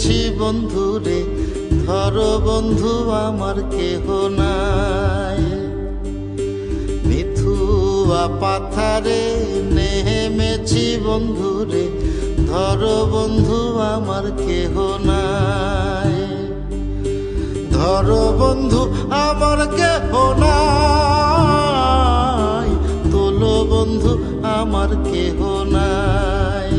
নেমেছি বন্ধুরে, ধরো বন্ধু আমার কেহ নাই। মিথুয়া পাথারে নেমেছি বন্ধুরে, ধরো বন্ধু আমার কেহ নাই। ধরো বন্ধু আমার কেহ নাই, তোলো বন্ধু আমার কেহ নাই।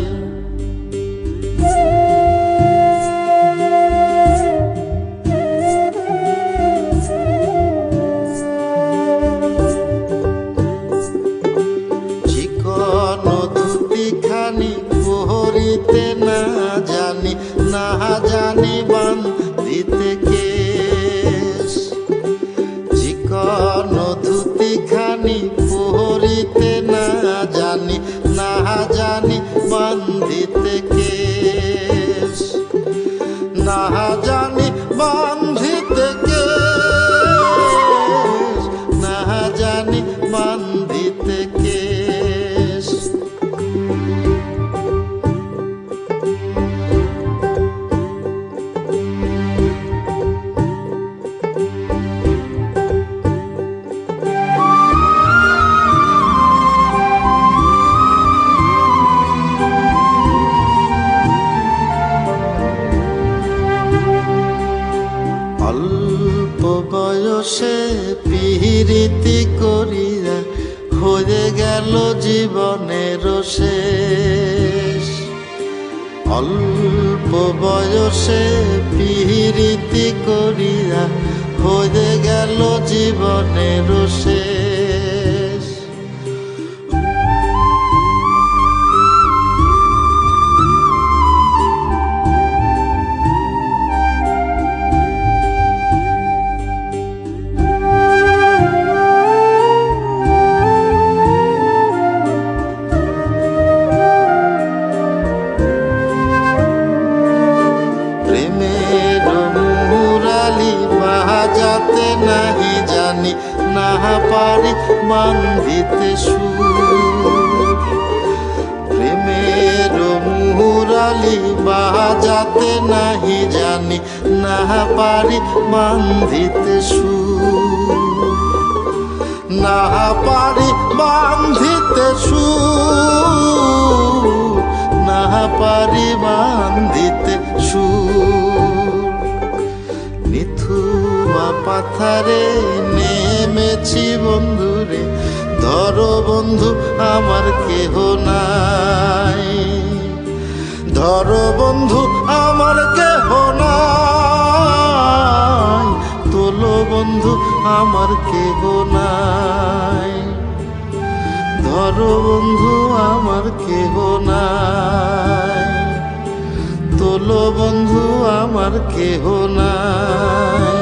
চিকন ধুতিখানি পরিতে না জানি, না জানি বান্ধিতে কেশ। চিকন ধুতিখানি পরিতে না জানি, না জানি বান্ধিতে কেশ। না জানি বান্ধিতে কেশ, না জানি বান্ধিতে কেশ। অল্প বয়সে পিরিতি করিয়া হয়ে গেল জীবনের শেষ। অল্প বয়সে পিরিতি করিয়া হয়ে গেল জীবনের শেষ। বাজাতে নাহি জানি, না পারি বান্ধিতে সুর। প্রেমের মুরালি বাজাতে নাহি জানি, না পারি বান্ধিতে সুর। না পারি বান্ধিতে সুর, না পারি বান্ধিতে সুর। মিথুয়া পাথারে নেমেছি বন্ধুরে, ধরো বন্ধু আমার কেহ নাই। ধরো বন্ধু আমার কেহ নাই, তোলো বন্ধু আমার কেহ নাই। ধরো বন্ধু আমার কেহ নাই, তোলো বন্ধু আমার কেহ নাই।